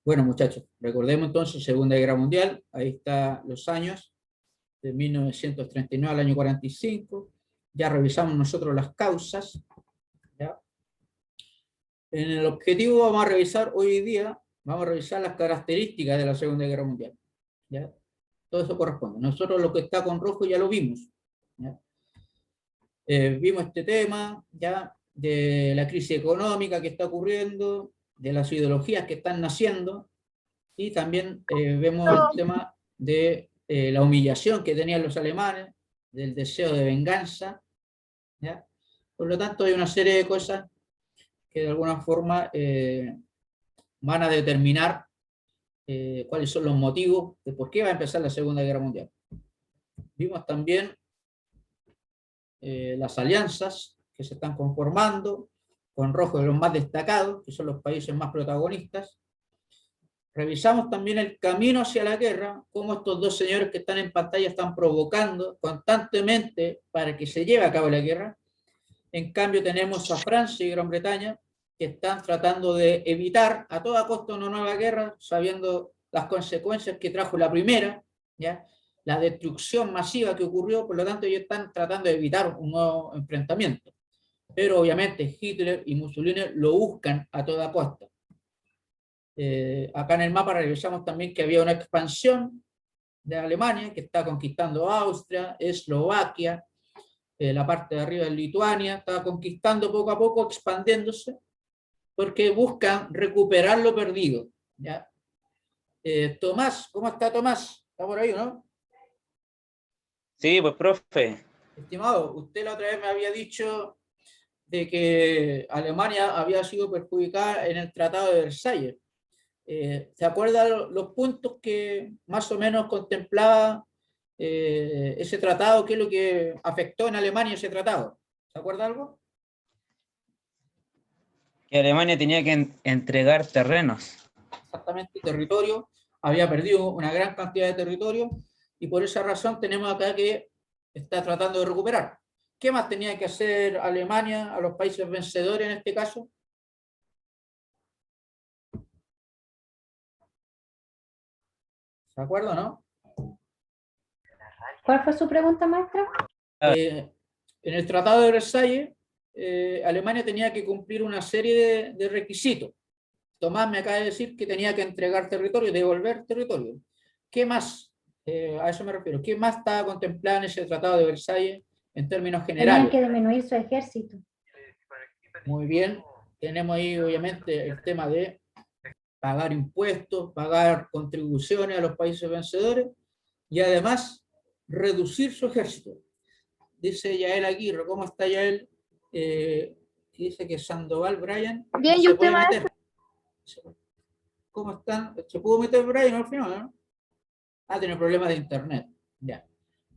Bueno, muchachos, recordemos entonces Segunda Guerra Mundial, ahí están los años, de 1939 al año 45, ya revisamos nosotros las causas, ¿ya? En el objetivo vamos a revisar hoy día, vamos a revisar las características de la Segunda Guerra Mundial, ¿ya? Todo eso corresponde. Nosotros lo que está con rojo ya lo vimos, ¿ya? Vimos este tema, ¿ya? De la crisis económica que está ocurriendo, de las ideologías que están naciendo, y también vemos el tema de la humillación que tenían los alemanes, del deseo de venganza, ¿ya? Por lo tanto, hay una serie de cosas que de alguna forma van a determinar cuáles son los motivos de por qué va a empezar la Segunda Guerra Mundial. Vimos también las alianzas que se están conformando, con rojo de los más destacados, que son los países más protagonistas. Revisamos también el camino hacia la guerra, cómo estos dos señores que están en pantalla están provocando constantemente para que se lleve a cabo la guerra. En cambio tenemos a Francia y Gran Bretaña que están tratando de evitar a toda costa una nueva guerra, sabiendo las consecuencias que trajo la primera, ¿ya? La destrucción masiva que ocurrió, por lo tanto ellos están tratando de evitar un nuevo enfrentamiento. Pero obviamente Hitler y Mussolini lo buscan a toda costa. Acá en el mapa revisamos también que había una expansión de Alemania que está conquistando Austria, Eslovaquia, la parte de arriba de Lituania, está conquistando poco a poco, expandiéndose, porque buscan recuperar lo perdido, ¿ya? Tomás, ¿cómo está Tomás? ¿Está por ahí, no? Sí, pues profe. Estimado, usted la otra vez me había dicho de que Alemania había sido perjudicada en el Tratado de Versalles. ¿Se acuerdan los puntos que más o menos contemplaba ese tratado? ¿Qué es lo que afectó en Alemania ese tratado? ¿Se acuerda algo? Que Alemania tenía que entregar terrenos. Exactamente, territorio. Había perdido una gran cantidad de territorio y por esa razón tenemos acá que está tratando de recuperar. ¿Qué más tenía que hacer Alemania a los países vencedores en este caso? ¿Se acuerda, no? ¿Cuál fue su pregunta, maestra? En el Tratado de Versalles, Alemania tenía que cumplir una serie de requisitos. Tomás me acaba de decir que tenía que entregar territorio, devolver territorio. ¿Qué más? A eso me refiero. ¿Qué más estaba contemplado en ese Tratado de Versalles en términos generales? Tenían que disminuir su ejército. Muy bien. Tenemos ahí, obviamente, el tema de pagar impuestos, pagar contribuciones a los países vencedores y además reducir su ejército. Dice Yael Aguirre, ¿cómo está Yael? Dice que Sandoval, Brian, Bien, no ¿y se usted, puede maestra? meter. ¿Cómo están? ¿Se pudo meter Brian al final, no? Ah, tiene problemas de internet. Ya.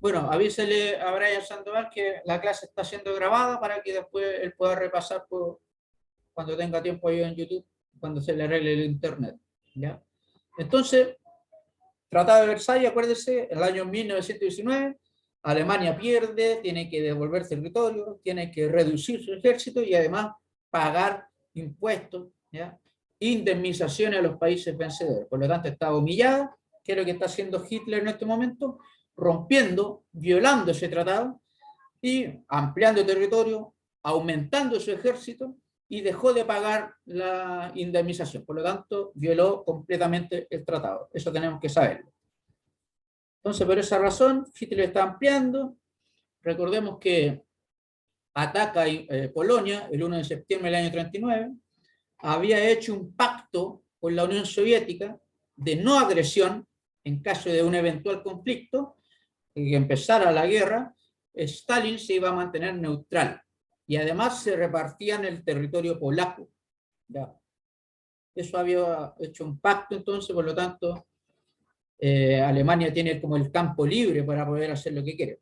Bueno, avísele a Brian Sandoval que la clase está siendo grabada para que después él pueda repasar cuando tenga tiempo ahí en YouTube, cuando se le arregle el internet. ¿Ya? Entonces, Tratado de Versalles, acuérdese, en el año 1919, Alemania pierde, tiene que devolver territorio, tiene que reducir su ejército y además pagar impuestos, ¿ya? Indemnizaciones a los países vencedores. Por lo tanto, está humillada, que es lo que está haciendo Hitler en este momento, rompiendo, violando ese tratado y ampliando territorio, aumentando su ejército y dejó de pagar la indemnización. Por lo tanto, violó completamente el tratado. Eso tenemos que saberlo. Entonces, por esa razón, Hitler está ampliando. Recordemos que ataca Polonia el 1 de septiembre del año 39. Había hecho un pacto con la Unión Soviética de no agresión en caso de un eventual conflicto, que empezara la guerra. Stalin se iba a mantener neutral y además se repartían el territorio polaco. ¿Ya? Eso había hecho un pacto, entonces, por lo tanto, Alemania tiene como el campo libre para poder hacer lo que quiere.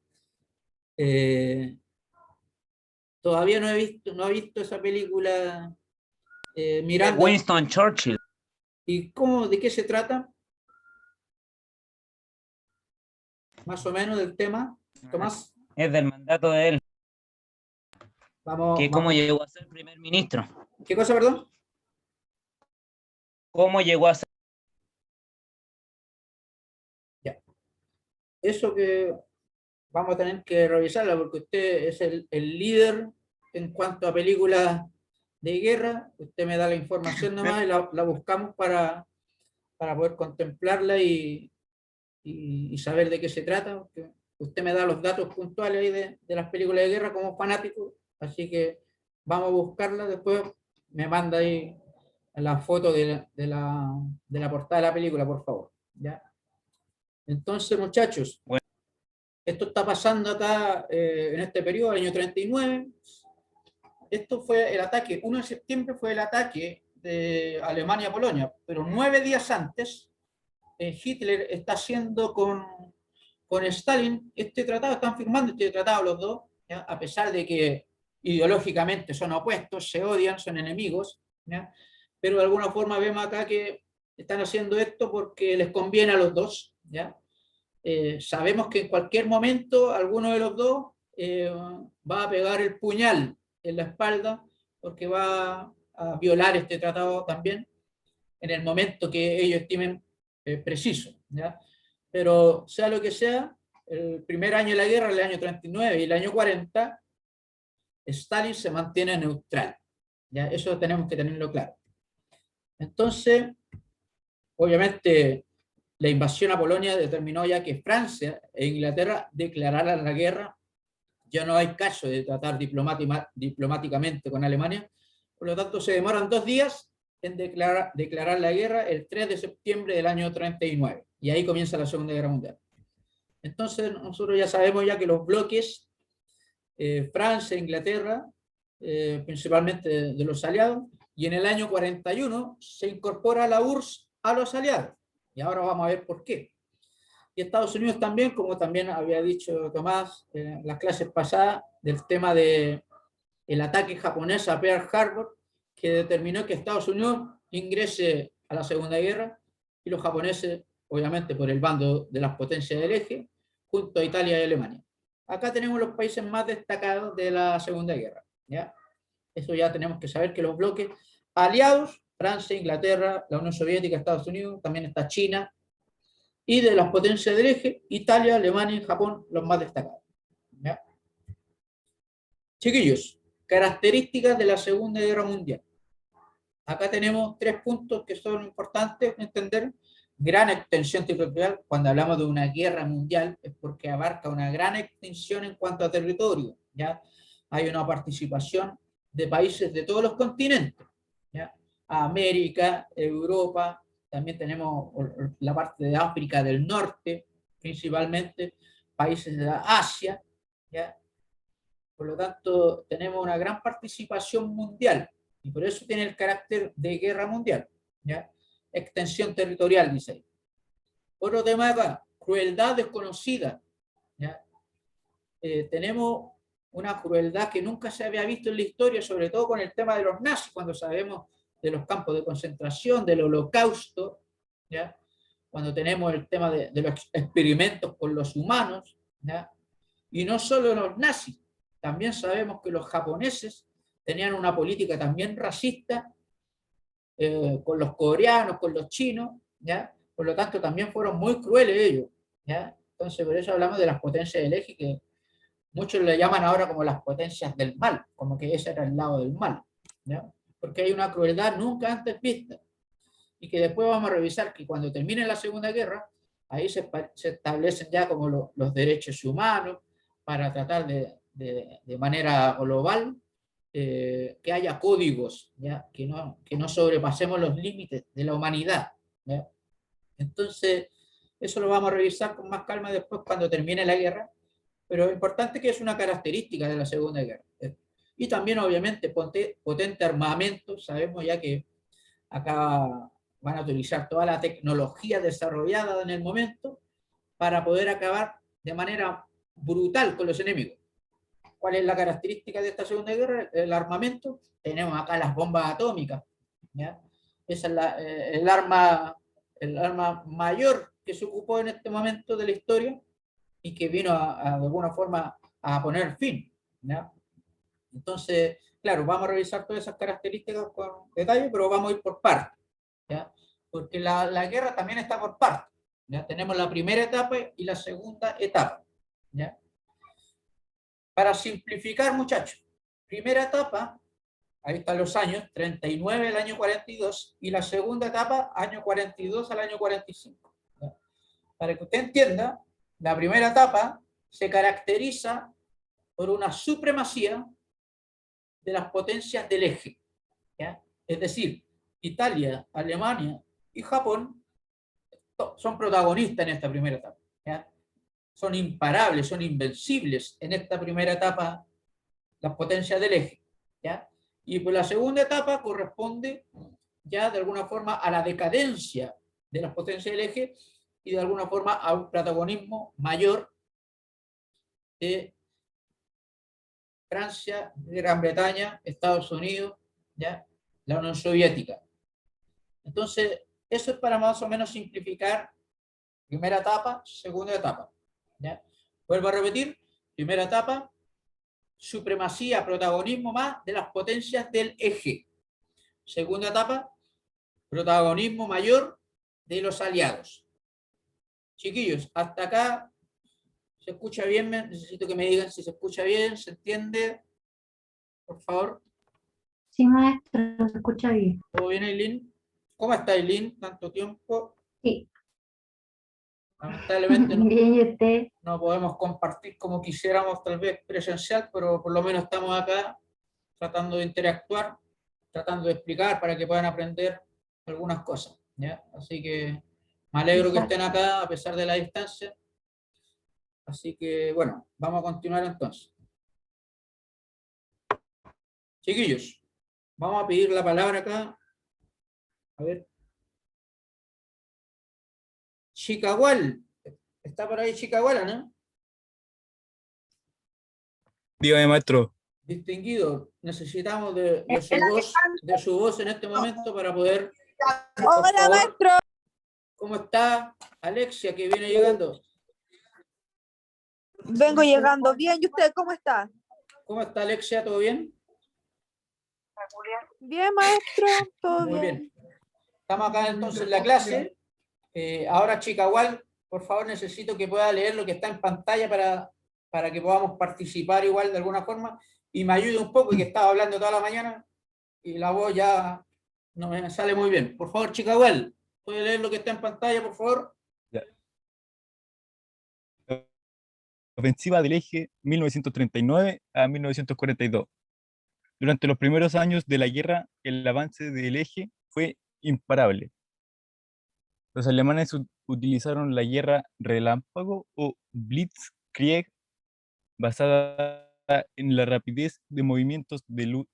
Todavía no he visto esa película Miranda. Winston Churchill. ¿Y cómo, de qué se trata? Más o menos del tema, Tomás. Es del mandato de él. Vamos, Que cómo vamos. llegó a ser primer ministro. ¿Qué cosa, perdón? ¿Cómo llegó a ser? Eso que vamos a tener que revisarla porque usted es el líder en cuanto a películas de guerra. Usted me da la información nomás y la buscamos para poder contemplarla y saber de qué se trata. Porque usted me da los datos puntuales ahí de las películas de guerra como fanático, así que vamos a buscarla. Después me manda ahí la foto de la portada de la película, por favor. ¿Ya? Entonces, muchachos, Bueno. esto está pasando acá en este periodo, año 39. Esto fue el ataque, 1 de septiembre fue el ataque de Alemania a Polonia, pero 9 días antes Hitler está haciendo con Stalin este tratado, están firmando este tratado los dos, ¿ya? A pesar de que ideológicamente son opuestos, se odian, son enemigos, ¿ya? Pero de alguna forma vemos acá que están haciendo esto porque les conviene a los dos, ¿ya? Sabemos que en cualquier momento alguno de los dos va a pegar el puñal en la espalda porque va a violar este tratado también en el momento que ellos estimen preciso, ¿ya? Pero sea lo que sea, el primer año de la guerra, el año 39 y el año 40, Stalin se mantiene neutral, ¿ya? Eso tenemos que tenerlo claro. Entonces, obviamente, la invasión a Polonia determinó ya que Francia e Inglaterra declararan la guerra. Ya no hay caso de tratar diplomáticamente con Alemania. Por lo tanto, se demoran 2 días en declarar la guerra el 3 de septiembre del año 39. Y ahí comienza la Segunda Guerra Mundial. Entonces, nosotros ya sabemos ya que los bloques, Francia, Inglaterra, principalmente de los aliados, y en el año 41 se incorpora la URSS a los aliados. Y ahora vamos a ver por qué. Y Estados Unidos también, como también había dicho Tomás en las clases pasadas, del tema del ataque japonés a Pearl Harbor, que determinó que Estados Unidos ingrese a la Segunda Guerra y los japoneses, obviamente por el bando de las potencias del eje, junto a Italia y Alemania. Acá tenemos los países más destacados de la Segunda Guerra, ¿ya? Eso ya tenemos que saber que los bloques aliados, Francia, Inglaterra, la Unión Soviética, Estados Unidos, también está China, y de las potencias del eje, Italia, Alemania y Japón, los más destacados, ¿ya? Chiquillos, características de la Segunda Guerra Mundial. Acá tenemos 3 puntos que son importantes entender. Gran extensión territorial. Cuando hablamos de una guerra mundial es porque abarca una gran extensión en cuanto a territorio, ¿ya? Hay una participación de países de todos los continentes, ¿ya? América, Europa, también tenemos la parte de África del Norte, principalmente, países de Asia, ¿ya? Por lo tanto, tenemos una gran participación mundial y por eso tiene el carácter de guerra mundial, ¿ya? Extensión territorial, dice ahí. Otro tema acá, crueldad desconocida, ¿ya? Tenemos una crueldad que nunca se había visto en la historia, sobre todo con el tema de los nazis, cuando sabemos de los campos de concentración, del holocausto, ¿ya? Cuando tenemos el tema de los experimentos con los humanos, ¿ya? Y no solo los nazis, también sabemos que los japoneses tenían una política también racista con los coreanos, con los chinos, ¿ya? Por lo tanto también fueron muy crueles ellos, ¿ya? Entonces por eso hablamos de las potencias del eje, que muchos le llaman ahora como las potencias del mal, como que ese era el lado del mal, ¿ya? Porque hay una crueldad nunca antes vista, y que después vamos a revisar que cuando termine la Segunda Guerra, ahí se establecen ya como los derechos humanos, para tratar de manera global que haya códigos, ¿ya? Que no sobrepasemos los límites de la humanidad, ¿ya? Entonces, eso lo vamos a revisar con más calma después cuando termine la guerra, pero lo importante es que es una característica de la Segunda Guerra. Y también, obviamente, potente armamento. Sabemos ya que acá van a utilizar toda la tecnología desarrollada en el momento para poder acabar de manera brutal con los enemigos. ¿Cuál es la característica de esta Segunda Guerra? El armamento. Tenemos acá las bombas atómicas, ¿ya? Esa es el arma mayor que se ocupó en este momento de la historia y que vino de alguna forma a poner fin, ¿ya? Entonces, claro, vamos a revisar todas esas características con detalle, pero vamos a ir por partes, ¿ya? porque la guerra también está por partes. ¿Ya? Tenemos la primera etapa y la segunda etapa. ¿Ya? Para simplificar, muchachos, primera etapa, ahí están los años, 39 al año 42, y la segunda etapa, año 42 al año 45. ¿Ya? Para que usted entienda, la primera etapa se caracteriza por una supremacía de las potencias del eje. ¿Ya? Es decir, Italia, Alemania y Japón son protagonistas en esta primera etapa. ¿Ya? Son imparables, son invencibles en esta primera etapa las potencias del eje. ¿Ya? Y por la segunda etapa corresponde ya de alguna forma a la decadencia de las potencias del eje y de alguna forma a un protagonismo mayor de Francia, Gran Bretaña, Estados Unidos, ¿ya? La Unión Soviética. Entonces, eso es para más o menos simplificar primera etapa, segunda etapa. ¿Ya? Vuelvo a repetir, primera etapa, supremacía, protagonismo más de las potencias del eje. Segunda etapa, protagonismo mayor de los aliados. Chiquillos, hasta acá se escucha bien, necesito que me digan si se escucha bien, se entiende, por favor. Sí, maestro, se escucha bien. ¿Todo bien, Aileen? ¿Cómo está, Aileen? Tanto tiempo. Sí, Lamentablemente no, bien, ¿y usted? no podemos compartir como quisiéramos, tal vez presencial, pero por lo menos estamos acá tratando de interactuar, tratando de explicar para que puedan aprender algunas cosas. ¿Ya? Así que me alegro que Exacto. estén acá a pesar de la distancia. Así que, bueno, vamos a continuar entonces. Chiquillos, vamos a pedir la palabra acá. A ver. Chicagual. ¿Está por ahí Chicaguala, no? Dígame, maestro. Distinguido, necesitamos de su voz en este momento para poder... Por Hola, favor, maestro. ¿cómo está Alexia que viene llegando? Vengo llegando bien. ¿Y usted cómo está? ¿Cómo está Alexia? ¿Todo bien? Bien, maestro. Todo Muy bien. bien. Estamos acá entonces en la clase. Ahora, Chicagual, por favor, necesito que pueda leer lo que está en pantalla para que podamos participar igual de alguna forma y me ayude un poco, que estaba hablando toda la mañana y la voz ya no me sale muy bien. Por favor, Chicagual, ¿puede leer lo que está en pantalla, por favor? Ya. Ofensiva del eje 1939 a 1942. Durante los primeros años de la guerra, el avance del eje fue imparable. Los alemanes utilizaron la guerra relámpago o Blitzkrieg, basada en la rapidez de movimientos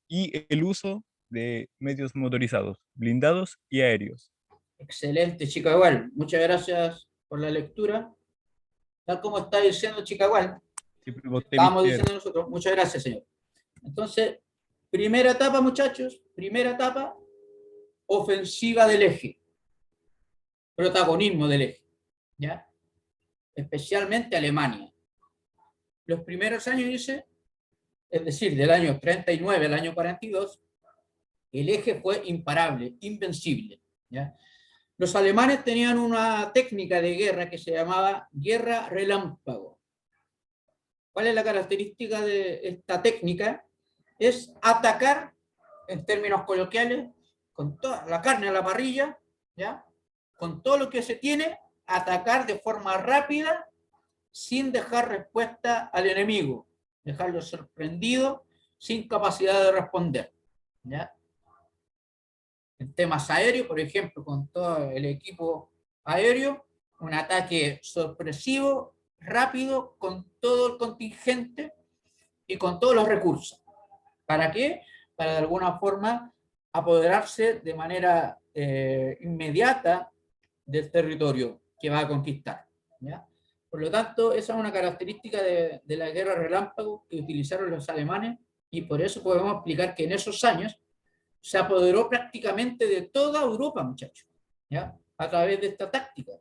y el uso de medios motorizados, blindados y aéreos. Excelente, Chicagual. Muchas gracias por la lectura. Tal como está diciendo Chicagual, Siempre voté estábamos izquierda. diciendo nosotros. Muchas gracias, señor. Entonces, primera etapa, muchachos. Primera etapa, ofensiva del eje. Protagonismo del eje. ¿Ya? Especialmente Alemania. Los primeros años, dice, es decir, del año 39 al año 42, el eje fue imparable, invencible. ¿Ya? Los alemanes tenían una técnica de guerra que se llamaba guerra relámpago. ¿Cuál es la característica de esta técnica? Es atacar, en términos coloquiales, con toda la carne a la parrilla, ¿ya? Con todo lo que se tiene, atacar de forma rápida, sin dejar respuesta al enemigo, dejarlo sorprendido, sin capacidad de responder. ¿Ya? En temas aéreos, por ejemplo, con todo el equipo aéreo, un ataque sorpresivo, rápido, con todo el contingente y con todos los recursos. ¿Para qué? Para de alguna forma apoderarse de manera inmediata del territorio que va a conquistar. ¿Ya? Por lo tanto, esa es una característica de la guerra relámpago que utilizaron los alemanes y por eso podemos explicar que en esos años se apoderó prácticamente de toda Europa, muchachos, ¿ya? A través de esta táctica.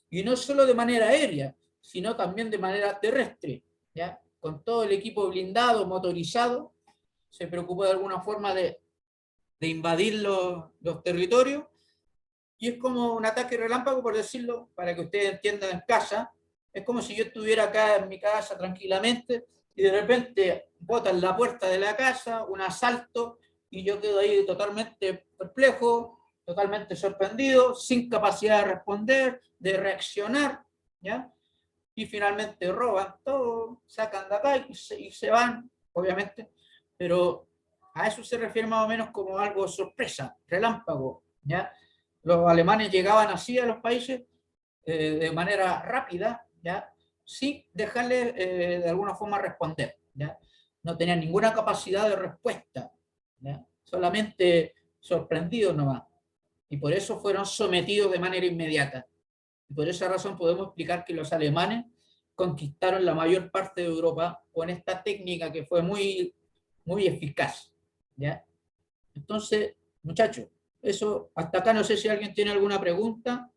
Y no solo de manera aérea, sino también de manera terrestre, ¿ya? Con todo el equipo blindado, motorizado, se preocupó de alguna forma de invadir los territorios y es como un ataque relámpago, por decirlo, para que ustedes entiendan en casa. Es como si yo estuviera acá en mi casa tranquilamente y de repente botan la puerta de la casa, un asalto, y yo quedo ahí totalmente perplejo, totalmente sorprendido, sin capacidad de responder, de reaccionar, ¿ya? Y finalmente roban todo, sacan de acá y se van, obviamente, pero a eso se refiere más o menos como algo sorpresa, relámpago, ¿ya? Los alemanes llegaban así a los países de manera rápida, ¿ya? Sin dejarle de alguna forma responder, ¿ya? No tenían ninguna capacidad de respuesta, ¿ya? Solamente sorprendidos nomás. Y por eso fueron sometidos de manera inmediata. Y por esa razón podemos explicar que los alemanes conquistaron la mayor parte de Europa con esta técnica que fue muy, muy eficaz, ¿ya? Entonces, muchachos, eso hasta acá no sé si alguien tiene alguna pregunta,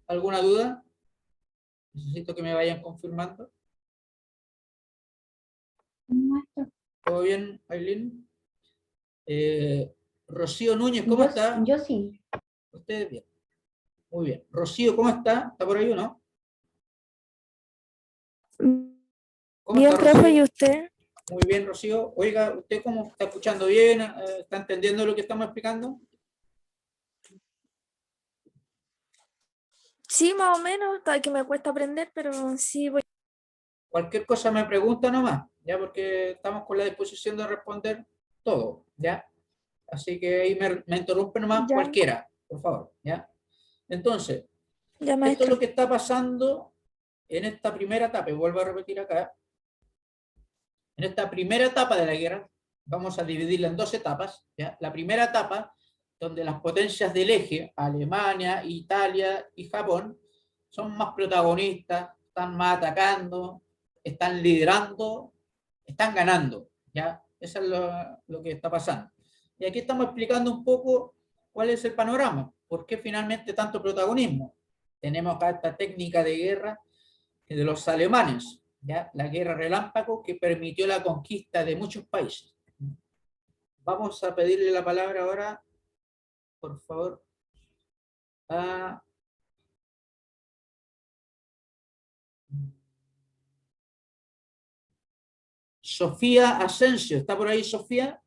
alguna duda. Necesito que me vayan confirmando. Maestro. ¿Todo bien, Aileen? Rocío Núñez, ¿cómo Yo, está? yo sí. Ustedes bien. Muy bien. Rocío, ¿cómo está? ¿Está por ahí o no? ¿Cómo Bien, está, profe, Rocío? ¿y usted? Muy bien, Rocío. Oiga, ¿usted cómo está escuchando bien? ¿Está entendiendo lo que estamos explicando? Sí, más o menos, tal que me cuesta aprender, pero sí voy. Cualquier cosa me pregunta nomás, ya, porque estamos con la disposición de responder todo, ya. Así que ahí me interrumpe nomás Ya, cualquiera, por favor, ya. Entonces, ya, esto es maestro. lo que está pasando en esta primera etapa, y vuelvo a repetir acá, en esta primera etapa de la guerra, vamos a dividirla en dos etapas, ¿ya? La primera etapa, donde las potencias del eje, Alemania, Italia y Japón, son más protagonistas, están más atacando, están liderando, están ganando, ¿ya? Eso es lo que está pasando. Y aquí estamos explicando un poco cuál es el panorama, por qué finalmente tanto protagonismo. Tenemos acá esta técnica de guerra de los alemanes, ¿ya? La guerra relámpago que permitió la conquista de muchos países. Vamos a pedirle la palabra ahora, por favor, a Sofía Asensio. ¿Está por ahí Sofía?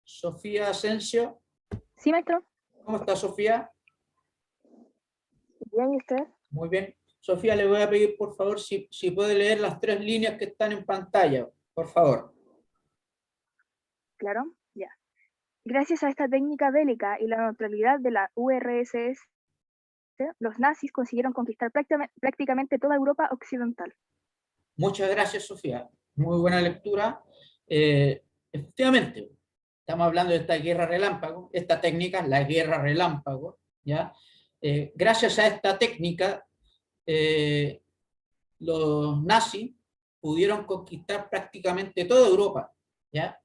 Sofía Asensio. Sí, maestro. ¿Cómo está Sofía? Bien, ¿y usted? Muy bien. Sofía, le voy a pedir por favor si puede leer las 3 líneas que están en pantalla, por favor. Claro, ya. Gracias a esta técnica bélica y la neutralidad de la URSS, los nazis consiguieron conquistar prácticamente toda Europa occidental. Muchas gracias, Sofía. Muy buena lectura. Efectivamente, estamos hablando de esta guerra relámpago, esta técnica, la guerra relámpago, ¿ya? Gracias a esta técnica, los nazis pudieron conquistar prácticamente toda Europa, ¿ya?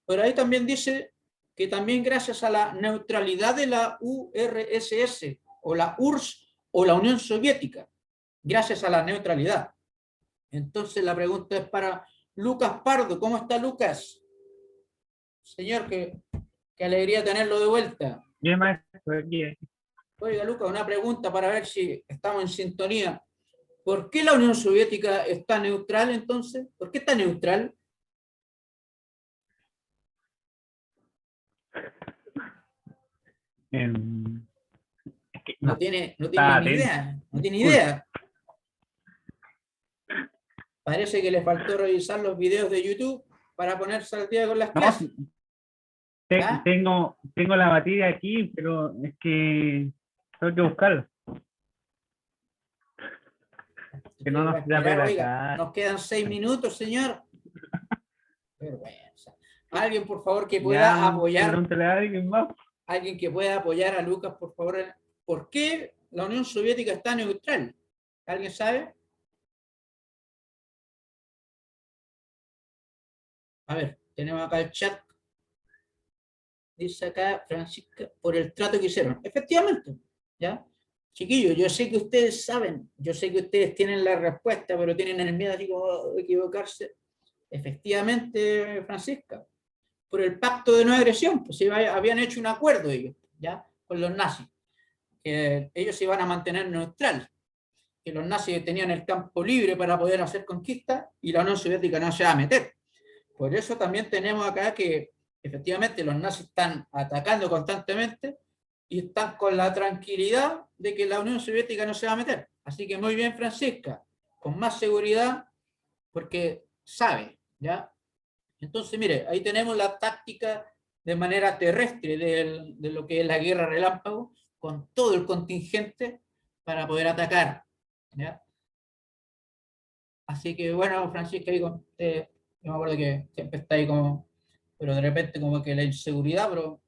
Pero ahí también dice que también gracias a la neutralidad de la URSS o la URSS o la Unión Soviética, gracias a la neutralidad. Entonces la pregunta es para Lucas Pardo. ¿Cómo está Lucas? Señor, qué alegría tenerlo de vuelta. Bien, maestro, bien. Oiga, Lucas, una pregunta para ver si estamos en sintonía. ¿Por qué la Unión Soviética está neutral entonces? ¿Por qué está neutral? Es que No no, tiene está ni atento. idea. No tiene Disculpe. idea. Parece que le faltó revisar los videos de YouTube para ponerse al día con las No, clases. ¿Ah? tengo la materia aquí, pero es que tengo que buscarla. Que no Va a nos da esperar, pena oiga, acá. nos quedan 6 minutos, señor. Vergüenza. Alguien, por favor, que Ya, pueda apoyar, pregúntale a alguien más. alguien que pueda apoyar a Lucas, por favor. ¿Por qué la Unión Soviética está neutral? ¿Alguien sabe? A ver, tenemos acá el chat. Dice acá Francisca, por el trato que hicieron. Efectivamente, ¿ya? Chiquillos, yo sé que ustedes saben, yo sé que ustedes tienen la respuesta, pero tienen el miedo así como de equivocarse. Efectivamente, Francisca, por el pacto de no agresión, pues habían hecho un acuerdo ellos, ¿ya? Con los nazis. que ellos se iban a mantener neutrales, que los nazis tenían el campo libre para poder hacer conquistas y la Unión Soviética no se va a meter. Por eso también tenemos acá que efectivamente los nazis están atacando constantemente y están con la tranquilidad de que la Unión Soviética no se va a meter. Así que muy bien, Francisca, con más seguridad, porque sabe, ¿ya? Entonces, mire, ahí tenemos la táctica de manera terrestre de lo que es la guerra relámpago, con todo el contingente para poder atacar, ¿ya? Así que, bueno, Francisca, ahí con usted, yo me acuerdo que siempre está ahí como, pero de repente como que la inseguridad, pero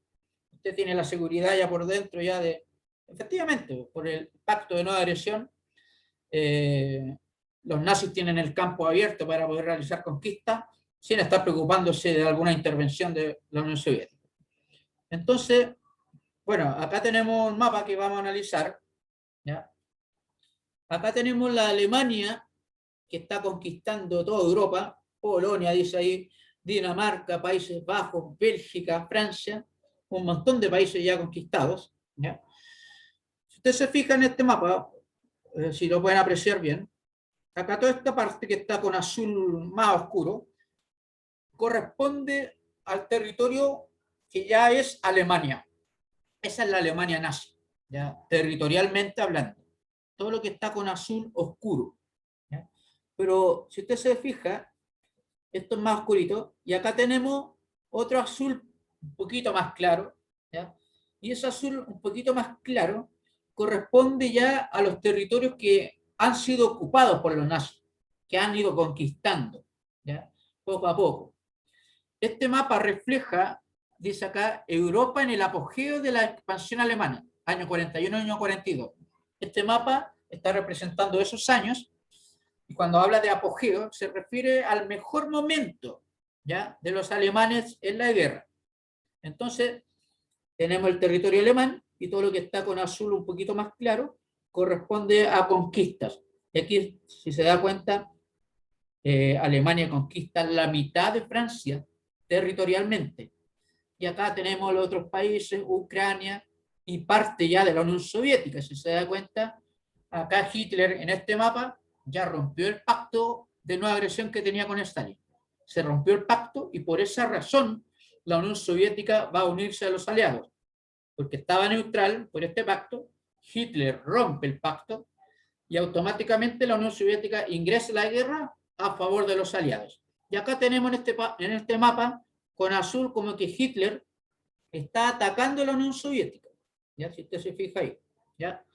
usted tiene la seguridad ya por dentro, ya de, efectivamente, por el pacto de no agresión, los nazis tienen el campo abierto para poder realizar conquistas sin estar preocupándose de alguna intervención de la Unión Soviética. Entonces, bueno, acá tenemos un mapa que vamos a analizar, ¿ya? Acá tenemos la Alemania que está conquistando toda Europa, Polonia, dice ahí, Dinamarca, Países Bajos, Bélgica, Francia, un montón de países ya conquistados, ¿ya? Si usted se fija en este mapa, si lo pueden apreciar bien, acá toda esta parte que está con azul más oscuro, corresponde al territorio que ya es Alemania. Esa es la Alemania nazi, ¿ya? Territorialmente hablando. Todo lo que está con azul oscuro, ¿ya? Pero si usted se fija, esto es más oscurito, y acá tenemos otro azul un poquito más claro, ¿ya? Y ese azul un poquito más claro corresponde ya a los territorios que han sido ocupados por los nazis, que han ido conquistando, ¿ya? Poco a poco. Este mapa refleja, dice acá, Europa en el apogeo de la expansión alemana, año 41, año 42. Este mapa está representando esos años, y cuando habla de apogeo se refiere al mejor momento, ¿ya?, de los alemanes en la guerra. Entonces, tenemos el territorio alemán y todo lo que está con azul un poquito más claro corresponde a conquistas. Y aquí, si se da cuenta, Alemania conquista la mitad de Francia territorialmente. Y acá tenemos los otros países, Ucrania y parte ya de la Unión Soviética. Si se da cuenta, acá Hitler en este mapa ya rompió el pacto de no agresión que tenía con Stalin. Se rompió el pacto y por esa razón la Unión Soviética va a unirse a los aliados. Porque estaba neutral por este pacto, Hitler rompe el pacto y automáticamente la Unión Soviética ingresa a la guerra a favor de los aliados. Y acá tenemos en este mapa con azul como que Hitler está atacando a la Unión Soviética, ¿ya? Si usted se fija ahí, ¿ya?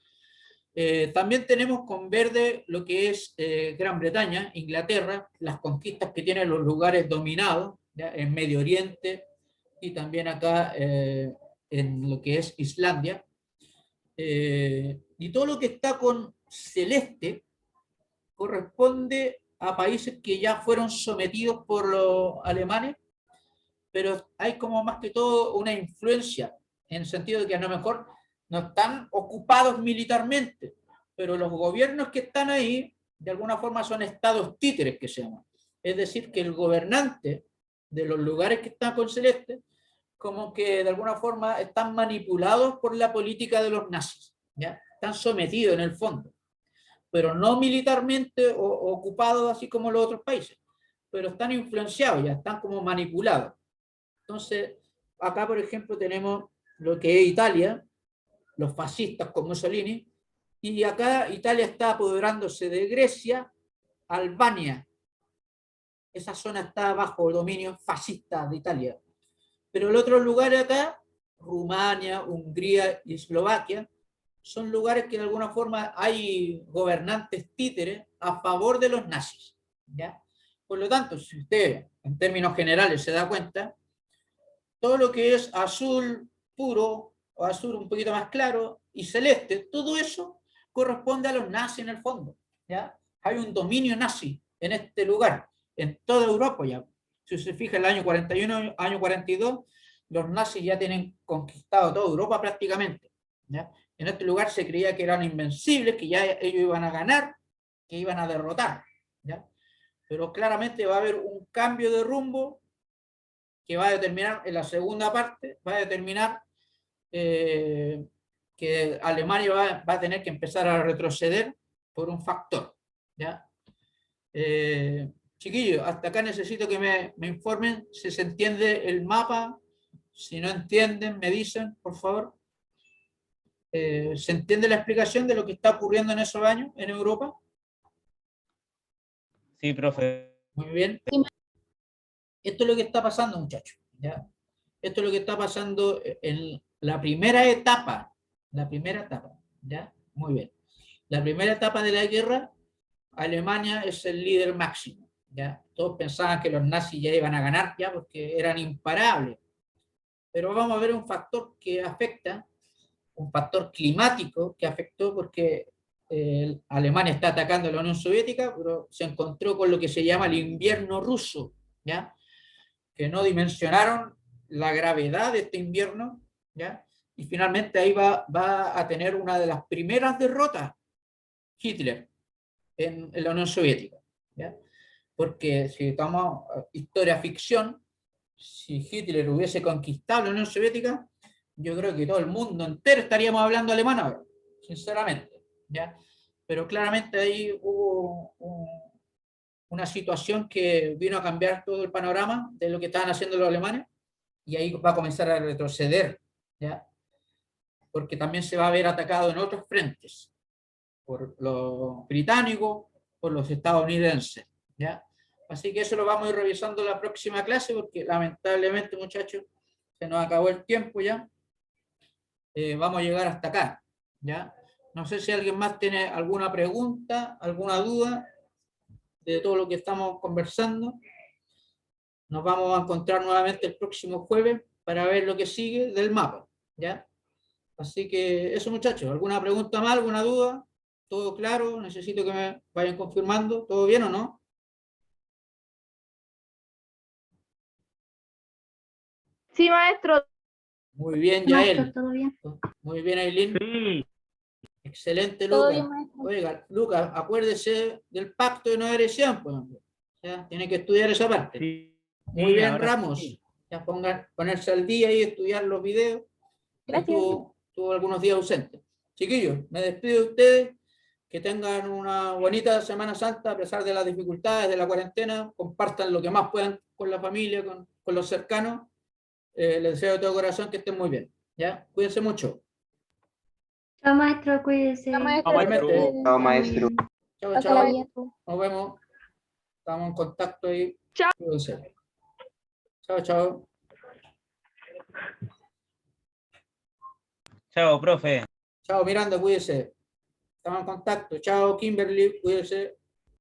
También tenemos con verde lo que es Gran Bretaña, Inglaterra, las conquistas que tienen los lugares dominados, ¿ya?, en Medio Oriente y también acá en lo que es Islandia. Y todo lo que está con celeste corresponde a países que ya fueron sometidos por los alemanes, pero hay como más que todo una influencia, en el sentido de que a lo mejor no están ocupados militarmente, pero los gobiernos que están ahí, de alguna forma son estados títeres que se llaman. Es decir, que el gobernante de los lugares que están con celeste, como que de alguna forma están manipulados por la política de los nazis, ¿ya? Están sometidos en el fondo, pero no militarmente o ocupados así como los otros países, pero están influenciados, ya están como manipulados. Entonces, acá por ejemplo tenemos lo que es Italia, los fascistas con Mussolini, y acá Italia está apoderándose de Grecia, Albania. Esa zona está bajo el dominio fascista de Italia. Pero el otro lugar acá, Rumania, Hungría y Eslovaquia, son lugares que de alguna forma hay gobernantes títeres a favor de los nazis, ¿ya? Por lo tanto, si usted en términos generales se da cuenta, todo lo que es azul puro o azul un poquito más claro y celeste, todo eso corresponde a los nazis en el fondo, ¿ya? Hay un dominio nazi en este lugar, en toda Europa ya. Si se fija, en el año 41, año 42, los nazis ya tienen conquistado toda Europa prácticamente, ¿ya? En este lugar se creía que eran invencibles, que ya ellos iban a ganar, que iban a derrotar, ¿ya? Pero claramente va a haber un cambio de rumbo que va a determinar, en la segunda parte, va a determinar qué que Alemania va a tener que empezar a retroceder por un factor, ¿ya? Chiquillos, hasta acá necesito que me informen si se entiende el mapa. Si no entienden, me dicen, por favor. ¿Se entiende la explicación de lo que está ocurriendo en esos años en Europa? Sí, profe. Muy bien. Esto es lo que está pasando, muchachos, ¿ya? Esto es lo que está pasando en la primera etapa. La primera etapa, ¿ya? Muy bien. La primera etapa de la guerra, Alemania es el líder máximo, ¿ya? Todos pensaban que los nazis ya iban a ganar, ¿ya? Porque eran imparables. Pero vamos a ver un factor que afecta, un factor climático que afectó porque Alemania está atacando a la Unión Soviética, pero se encontró con lo que se llama el invierno ruso, ¿ya? Que no dimensionaron la gravedad de este invierno, ¿ya? Y finalmente ahí va a tener una de las primeras derrotas Hitler en la Unión Soviética, ¿ya? Porque si tomamos historia ficción, si Hitler hubiese conquistado la Unión Soviética, yo creo que todo el mundo entero estaríamos hablando alemán ahora, sinceramente, ¿ya? Pero claramente ahí hubo una situación que vino a cambiar todo el panorama de lo que estaban haciendo los alemanes, y ahí va a comenzar a retroceder, ¿ya? Porque también se va a ver atacado en otros frentes, por los británicos, por los estadounidenses, ¿ya? Así que eso lo vamos a ir revisando en la próxima clase, porque lamentablemente, muchachos, se nos acabó el tiempo ya. Vamos a llegar hasta acá, ¿ya? No sé si alguien más tiene alguna pregunta, alguna duda de todo lo que estamos conversando. Nos vamos a encontrar nuevamente el próximo jueves para ver lo que sigue del mapa, ¿ya? Así que eso, muchachos. ¿Alguna pregunta más, alguna duda? ¿Todo claro? Necesito que me vayan confirmando. ¿Todo bien o no? Sí, maestro. Muy bien, Maestro, Yael. ¿todo bien? Muy bien, Aileen. Sí, Excelente, Todo Lucas. bien, maestro. Oiga, Lucas, acuérdese del pacto de no agresión, pues, hombre. ¿Ya? Tiene que estudiar esa parte. sí. Muy Sí, bien, ahora Ramos. sí. Ya ponerse al día y estudiar los videos. Gracias. Tuvo algunos días ausentes. Chiquillos, me despido de ustedes. Que tengan una bonita Semana Santa a pesar de las dificultades de la cuarentena. Compartan lo que más puedan con la familia, con los cercanos. Les deseo de todo corazón que estén muy bien. ¿Ya? Cuídense mucho. Chao, maestro, cuídese. Chao, maestro. Igualmente. Chao, maestro. Chao, Pásala chao. bien. Nos vemos. Estamos en contacto ahí. Chao. Cuídense. Chao, chao. Chao, profe. Chao, Miranda, cuídese. Estamos en contacto. Chao, Kimberly, cuídese.